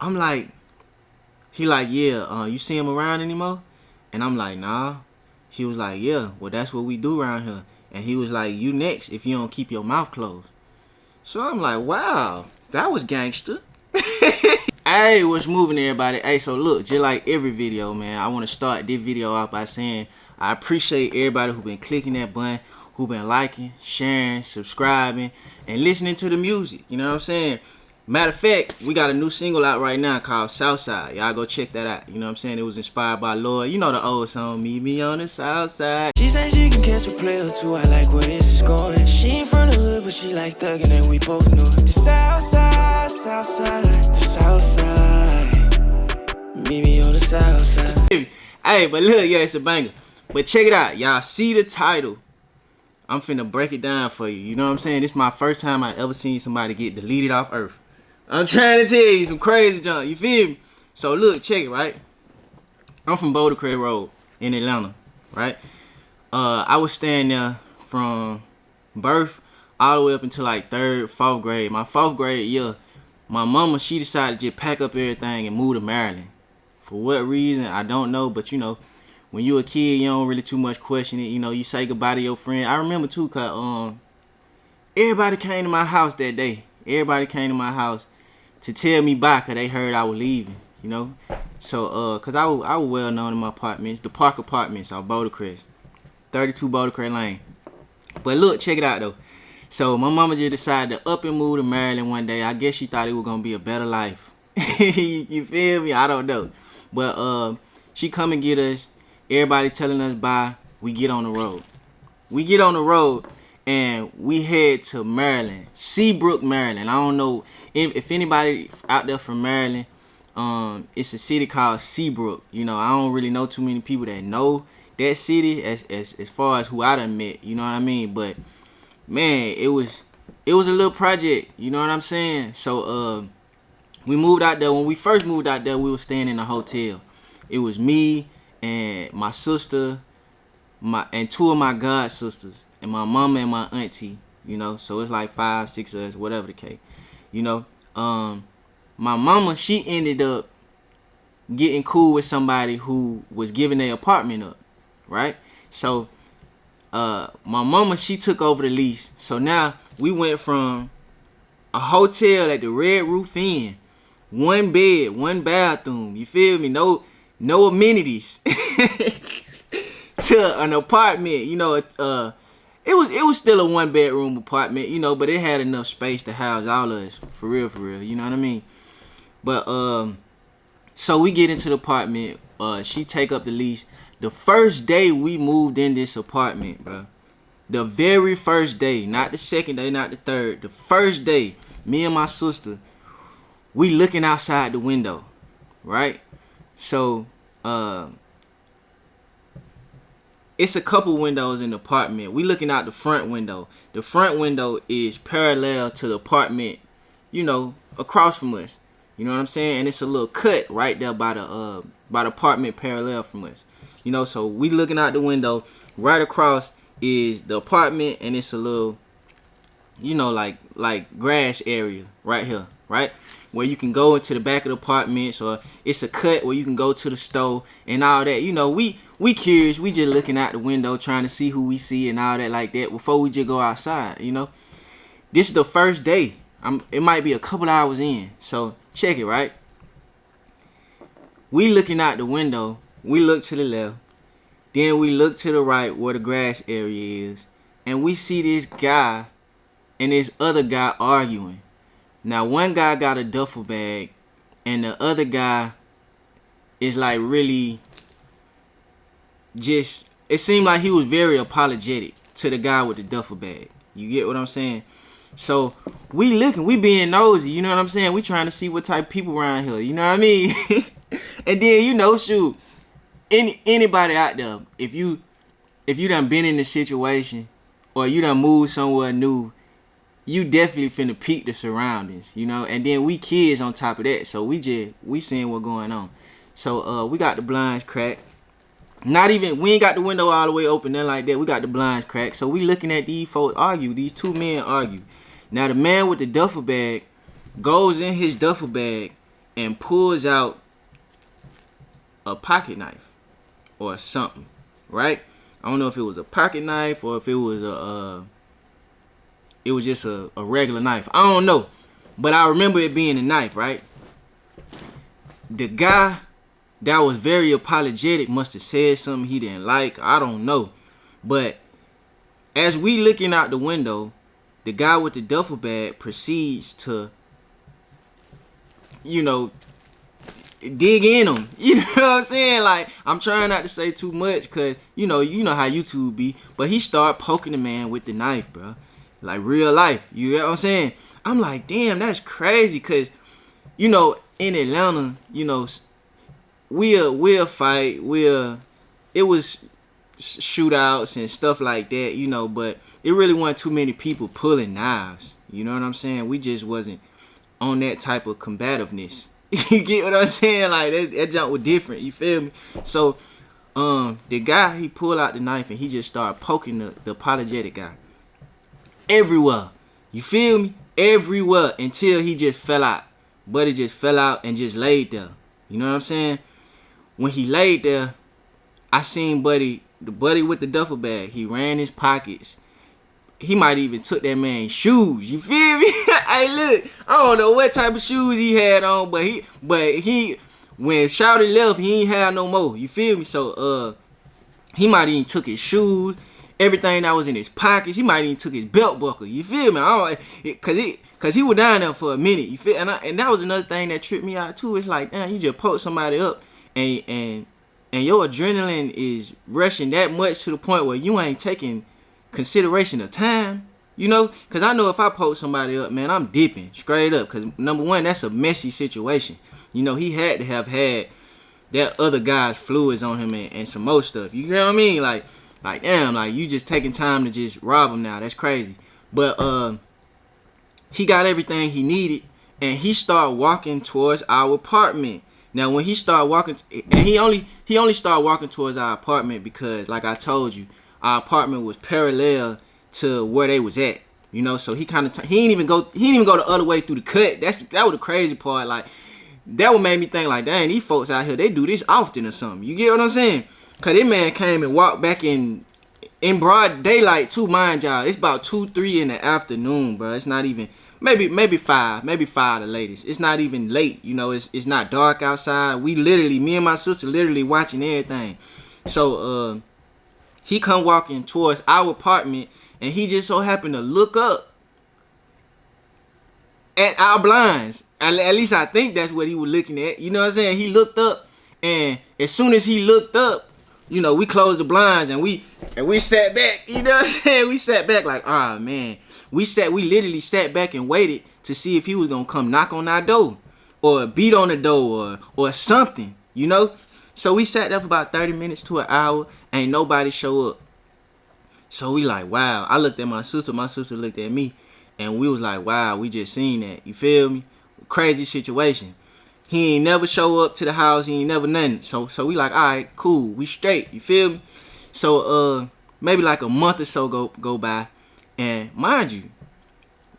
I'm like, he like, yeah, you see him around anymore? And I'm like, nah. He was like, yeah, well, that's what we do around here. And he was like, you next if you don't keep your mouth closed. So I'm like, wow, that was gangster. Hey, what's moving, everybody? Hey, so look, just like every video, man, I want to start this video off by saying I appreciate everybody who been clicking that button, who been liking, sharing, subscribing, and listening to the music. You know what I'm saying? Matter of fact, we got a new single out right now called Southside. Y'all go check that out. You know what I'm saying? It was inspired by Lloyd. You know the old song, Meet Me on the Southside. She said she can catch a player too. I like where this is going. She ain't from the hood, but she like thuggin', and we both know it. The Southside, Southside, the Southside. Meet me on the Southside. Hey, but look, yeah, it's a banger. But check it out. Y'all see the title. I'm finna break it down for you. You know what I'm saying? This is my first time I ever seen somebody get deleted off Earth. I'm trying to tell you some crazy junk. You feel me? So look, check it, right? I'm from Boulder Crest Road in Atlanta, right? I was staying there from birth all the way up until like 3rd, 4th grade. My 4th grade year, my mama, she decided to just pack up everything and move to Maryland. For what reason, I don't know, but you know, when you a kid, you don't really too much question it. You know, you say goodbye to your friend. I remember too, cause everybody came to my house that day. Everybody came to my house to tell me bye, cause they heard I was leaving. You know, so cause I was well known in my apartments, the Park Apartments off Boulder Crest, 32 Boulder Crest Lane. But look, check it out though. So my mama just decided to up and move to Maryland one day. I guess she thought it was gonna be a better life. You feel me? I don't know. But she come and get us. Everybody telling us bye. We get on the road. We get on the road and we head to Maryland, Seabrook, Maryland. I don't know if anybody out there from Maryland. It's a city called Seabrook. You know, I don't really know too many people that know that city as far as who I done met. You know what I mean? But man, it was a little project. You know what I'm saying? So we moved out there. When we first moved out there, we were staying in a hotel. It was me and my sister, and 2 of my god sisters, and my mama and my auntie. You know, so it's like 5, 6 of us, whatever the case. You know, my mama, she ended up getting cool with somebody who was giving their apartment up, right? So my mama, she took over the lease. So now we went from a hotel at the Red Roof Inn, 1 bed, 1 bathroom, you feel me? No amenities. To an apartment, you know, it was still a 1-bedroom apartment, you know, but it had enough space to house all of us, for real, you know what I mean? But so we get into the apartment, she take up the lease. The first day we moved in this apartment, bro, the very first day, not the second day, not the third, the first day, me and my sister, we looking outside the window, right? So it's a couple windows in the apartment. We looking out the front window. The front window is parallel to the apartment, you know, across from us. You know what I'm saying? And it's a little cut right there by the apartment parallel from us. You know, so we looking out the window. Right across is the apartment, and it's a little, you know, like grass area right here, right? Where you can go into the back of the apartments, or it's a cut where you can go to the store and all that. You know, we curious. We just looking out the window trying to see who we see and all that like that before we just go outside, you know. This is the first day. It might be a couple hours in. So check it, right? We looking out the window. We look to the left. Then we look to the right where the grass area is. And we see this guy and this other guy arguing. Now, one guy got a duffel bag, and the other guy is like really just, it seemed like he was very apologetic to the guy with the duffel bag. You get what I'm saying? So we looking, we being nosy, you know what I'm saying? We trying to see what type of people around here, you know what I mean? And then, you know, shoot, anybody out there, if you done been in this situation or you done moved somewhere new, you definitely finna peek the surroundings, you know. And then we kids on top of that, so we seeing what's going on. So we got the blinds cracked. We ain't got the window all the way open, nothing like that. We got the blinds cracked. So we looking at these folks argue. These 2 men argue. Now the man with the duffel bag goes in his duffel bag and pulls out a pocket knife or something, right? I don't know if it was a pocket knife or if it was it was just a regular knife. I don't know, but I remember it being a knife, right? The guy that was very apologetic must have said something he didn't like. I don't know, but as we looking out the window, the guy with the duffel bag proceeds to, you know, dig in him. You know what I'm saying? Like, I'm trying not to say too much because, you know how YouTube be. But he started poking the man with the knife, bro. Like, real life. You know what I'm saying? I'm like, damn, that's crazy because, you know, in Atlanta, you know, we'll fight. It was shootouts and stuff like that, you know, but it really wasn't too many people pulling knives. You know what I'm saying? We just wasn't on that type of combativeness. You get what I'm saying? Like, that jump was different. You feel me? So, the guy, he pulled out the knife and he just started poking the apologetic guy everywhere. You feel me? Everywhere until he just fell out. Buddy just fell out and just laid there. You know what I'm saying? When he laid there, I seen the buddy with the duffel bag. He ran his pockets. He might even took that man's shoes. You feel me? Hey, look, I don't know what type of shoes he had on, but he when Shouty left, he ain't had no more. You feel me? So he might even took his shoes, everything that was in his pockets. He might even took his belt buckle. You feel me? Cause he was down there for a minute. You feel? And that was another thing that tripped me out too. It's like, damn, you just poke somebody up and your adrenaline is rushing that much to the point where you ain't taking consideration of time, you know, because I know if I poke somebody up, man, I'm dipping straight up, because number one, that's a messy situation. You know, he had to have had that other guy's fluids on him and some more stuff. You know what I mean? Like damn, like, you just taking time to just rob him now. That's crazy. But he got everything he needed and he started walking towards our apartment. Now, when he started walking, and he only started walking towards our apartment because, like I told you, our apartment was parallel to where they was at, you know. So he kind of he didn't even go the other way through the cut. That was the crazy part. Like, that would make me think like, dang, these folks out here, they do this often or something. You get what I'm saying? Cause this man came and walked back in broad daylight too, mind y'all. It's about 2-3 in the afternoon, bro. It's not even maybe 5 the latest. It's not even late, you know. It's not dark outside. Me and my sister literally watching everything. So he come walking towards our apartment, and he just so happened to look up at our blinds. At least I think that's what he was looking at. You know what I'm saying? He looked up, and as soon as he looked up, you know, we closed the blinds and we sat back. You know what I'm saying? We sat back like, oh man. We literally sat back and waited to see if he was gonna come knock on our door or beat on the door or something, you know? So we sat there for about 30 minutes to an hour. Ain't nobody show up. So we like, wow. I looked at my sister looked at me, and we was like, wow, we just seen that. You feel me? Crazy situation. He ain't never show up to the house. He ain't never nothing. So we like, all right, cool. We straight. You feel me? So maybe like a month or so go by, and mind you,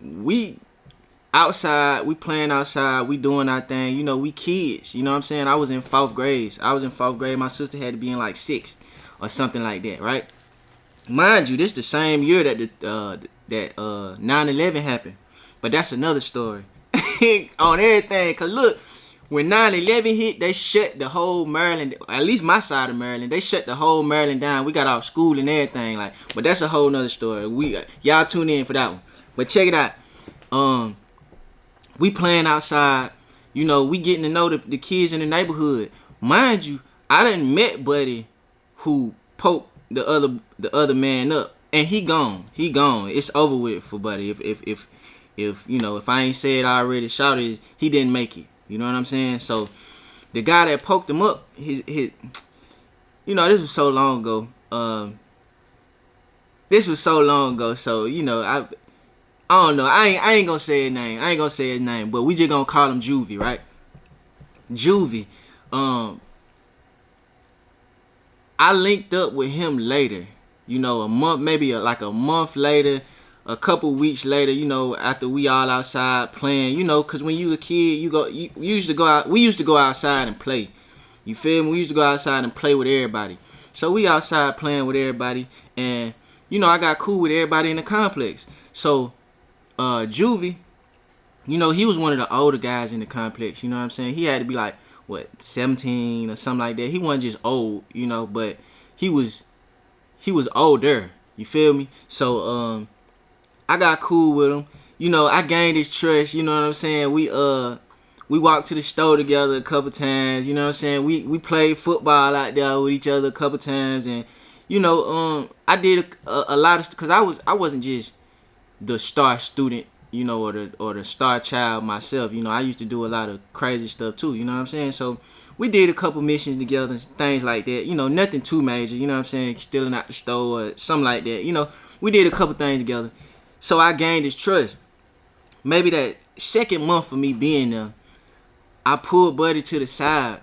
we outside, we playing outside, we doing our thing. You know, we kids. You know what I'm saying? I was in 4th grade. My sister had to be in like 6th or something like that, right? Mind you, this the same year that 9/11 happened, but that's another story on everything. Cause look, when 9/11 hit, they shut the whole Maryland, at least my side of Maryland, they shut the whole Maryland down. We got off school and everything, like, but that's a whole nother story. Y'all tune in for that one. But check it out. We playing outside, you know, we getting to know the kids in the neighborhood. Mind you, I done met Buddy who poked the other man up, and he gone. It's over with for Buddy. If you know, if I ain't said already, Shouty, he didn't make it. You know what I'm saying? So the guy that poked him up, his you know, this was so long ago. So, you know, I don't know. I ain't gonna say his name. But we just gonna call him Juvie, right? Juvie. I linked up with him later. You know, a month later. a couple weeks later, you know, after we all outside playing, you know, cause when you a kid, you used to go out. We used to go outside and play. You feel me? We used to go outside and play with everybody. So we outside playing with everybody, and you know, I got cool with everybody in the complex. So, Juvie, you know, he was one of the older guys in the complex. You know what I'm saying? He had to be like, what, 17 or something like that. He wasn't just old, you know, but he was older. You feel me? So, I got cool with him. You know, I gained his trust. You know what I'm saying? We walked to the store together a couple times. You know what I'm saying? We played football out there with each other a couple times, and you know, I did a lot of, cause I wasn't just the star student, you know, or the star child myself. You know, I used to do a lot of crazy stuff too. You know what I'm saying? So we did a couple missions together, things like that. You know, nothing too major. You know what I'm saying? Stealing out the store or something like that. You know, we did a couple things together. So I gained his trust. Maybe that second month of me being there, I pulled Buddy to the side.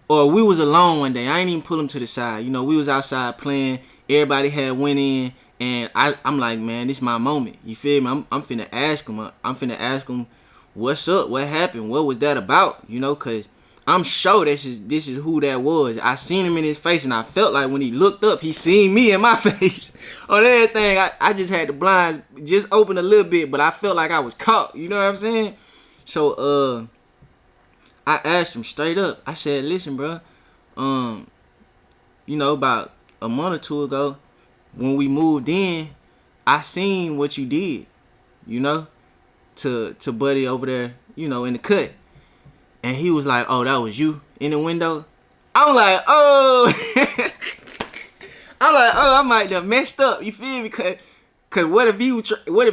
Or we was alone one day. I ain't even pull him to the side. You know, we was outside playing. Everybody had went in. And I'm like, man, this is my moment. You feel me? I'm finna ask him. I'm finna ask him, what's up? What happened? What was that about? You know, because I'm sure this is who that was. I seen him in his face, and I felt like when he looked up, he seen me in my face. On everything, I just had the blinds just open a little bit, but I felt like I was caught. You know what I'm saying? So, I asked him straight up. I said, listen, bro, you know, about a month or two ago, when we moved in, I seen what you did, you know, to Buddy over there, you know, in the cut. And he was like, oh, that was you in the window? I'm like, oh. I might have messed up, you feel me? Cause what if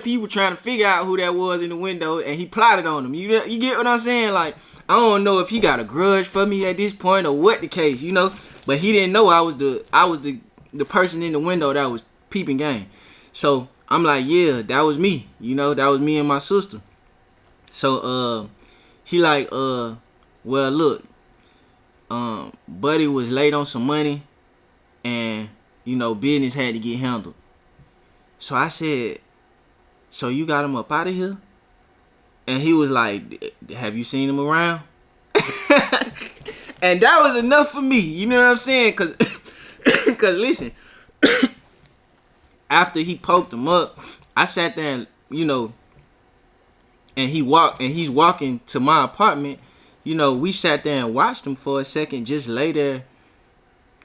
he was trying to figure out who that was in the window and he plotted on him? You get what I'm saying? Like, I don't know if he got a grudge for me at this point or what the case, you know. But he didn't know I was the person in the window that was peeping game. So I'm like, yeah, that was me. You know, that was me and my sister. So he like, well, look, Buddy was late on some money, and you know, business had to get handled. So I said, so you got him up out of here? And he was like, have you seen him around? And that was enough for me. You know what I'm saying? Cause listen, after he poked him up, I sat there and, you know, and he's walking to my apartment. You know, we sat there and watched him for a second, just lay there.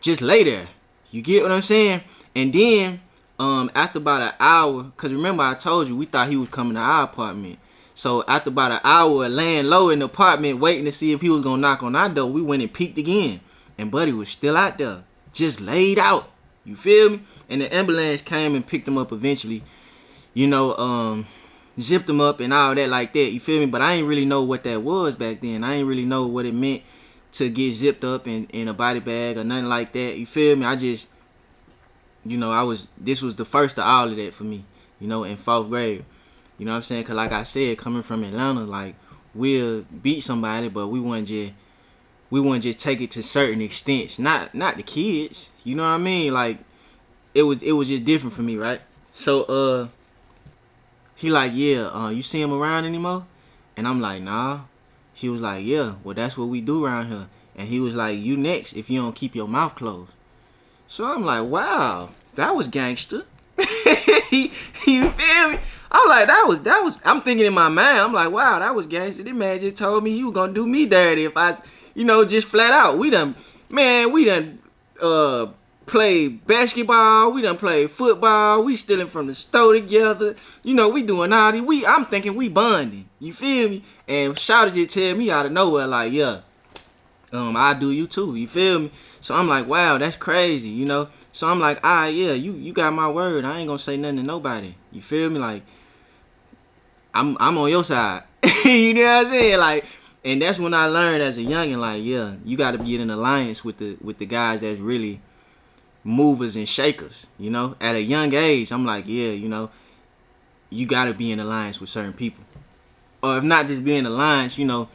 You get what I'm saying? And then, after about an hour, cause remember I told you we thought he was coming to our apartment. So after about an hour of laying low in the apartment, waiting to see if he was gonna knock on our door, we went and peeked again, and Buddy was still out there, just laid out. You feel me? And the ambulance came and picked him up eventually. You know, zipped him up and all that like that. You feel me? But I ain't really know what that was back then. I ain't really know what it meant to get zipped up in a body bag or nothing like that. You feel me? I just, you know, this was the first of all of that for me, you know, in 4th grade. You know what I'm saying? Because like I said, coming from Atlanta, like, we'll beat somebody, but we wouldn't just take it to certain extents. Not the kids. You know what I mean? Like, it was just different for me, right? So, he like, yeah, you see him around anymore? And I'm like, nah. He was like, yeah, well, that's what we do around here. And he was like, you next if you don't keep your mouth closed. So I'm like, wow, that was gangster. You feel me? I'm like, that was. I'm thinking in my mind, I'm like, wow, that was gangster. This man just told me he was gonna do me dirty if I, you know, just flat out. We done played basketball. We done played football. We stealing from the store together. You know, we doing all this. I'm thinking we bonding. You feel me? And Shawty just tell me out of nowhere, like, yeah, I do you too. You feel me? So I'm like, wow, that's crazy, you know? So I'm like, yeah, you got my word. I ain't gonna say nothing to nobody. You feel me? Like, I'm on your side. You know what I'm saying? Like, and that's when I learned as a youngin', like, yeah, you gotta be in an alliance with the guys that's really movers and shakers, you know? At a young age, I'm like, yeah, you know, you gotta be in alliance with certain people. Or if not just be in alliance, you know,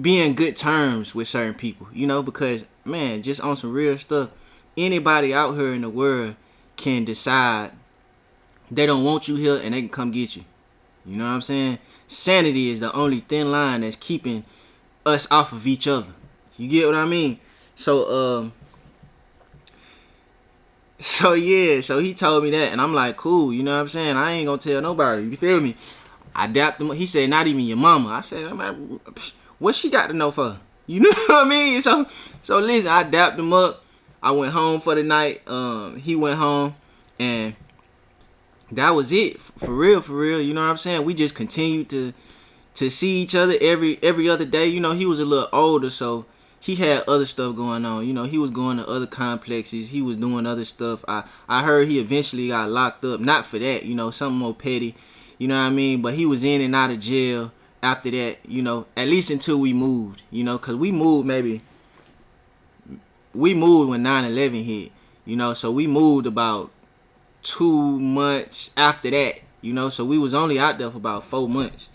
be in good terms with certain people, you know? Because, man, just on some real stuff, anybody out here in the world can decide they don't want you here and they can come get you. You know what I'm saying? Sanity is the only thin line that's keeping us off of each other. You get what I mean? So so he told me that, and I'm like, cool, you know what I'm saying? I ain't gonna tell nobody, you feel me? I dapped him. He said, not even your mama. I said, what she got to know for? You know what I mean? So listen, I dapped him up. I went home for the night. He went home, and that was it. For real. You know what I'm saying? We just continued to see each other every other day. You know, he was a little older, so he had other stuff going on. You know, he was going to other complexes. He was doing other stuff. I heard he eventually got locked up. Not for that, you know, something more petty. You know what I mean? But he was in and out of jail after that, you know, at least until we moved, you know, because we moved when 9/11 hit, you know, so we moved about 2 months after that, you know, so we was only out there for about 4 months,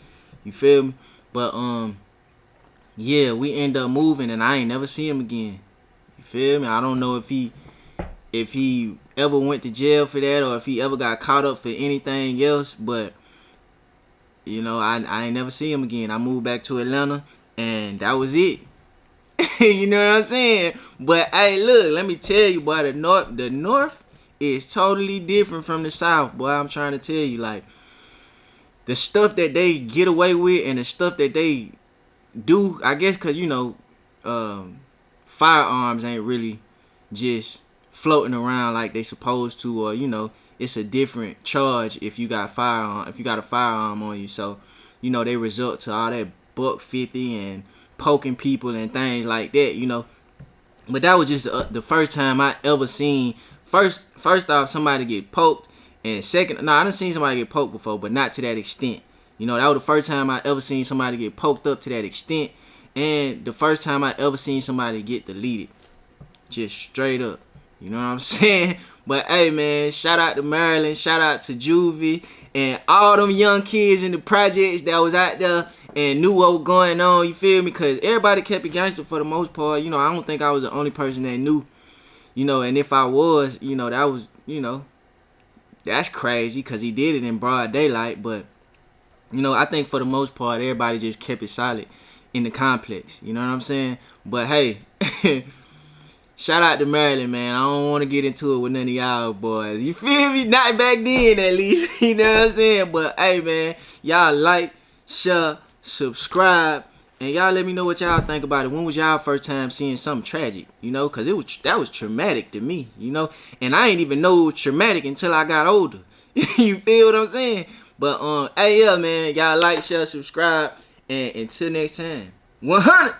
you feel me? But, yeah, we end up moving and I ain't never see him again, you feel me? I don't know if he ever went to jail for that or if he ever got caught up for anything else, but you know, I ain't never see him again. I moved back to Atlanta, and that was it. You know what I'm saying? But hey, look, let me tell you, boy, the North is totally different from the South, boy. I'm trying to tell you, like, the stuff that they get away with and the stuff that they do, I guess, because, you know, firearms ain't really just floating around like they supposed to, or, you know, it's a different charge if you got a firearm on you. So, you know, they resort to all that $150 and poking people and things like that, you know. But that was just the first time I ever seen, first off, somebody get poked, and second, I done seen somebody get poked before, but not to that extent. You know, that was the first time I ever seen somebody get poked up to that extent, and the first time I ever seen somebody get deleted. Just straight up. You know what I'm saying? But hey, man, shout out to Maryland, shout out to Juvie, and all them young kids in the projects that was out there and knew what was going on, you feel me? Because everybody kept it gangster for the most part. You know, I don't think I was the only person that knew, you know, and if I was, you know, that was, you know, that's crazy because he did it in broad daylight. But, you know, I think for the most part, everybody just kept it solid in the complex. You know what I'm saying? But hey, shout out to Maryland, man. I don't want to get into it with none of y'all boys. You feel me? Not back then, at least. You know what I'm saying? But, hey, man, y'all like, share, subscribe, and y'all let me know what y'all think about it. When was y'all first time seeing something tragic? You know, because that was traumatic to me, you know? And I ain't even know it was traumatic until I got older. You feel what I'm saying? But, hey, yeah, man, y'all like, share, subscribe, and until next time, 100.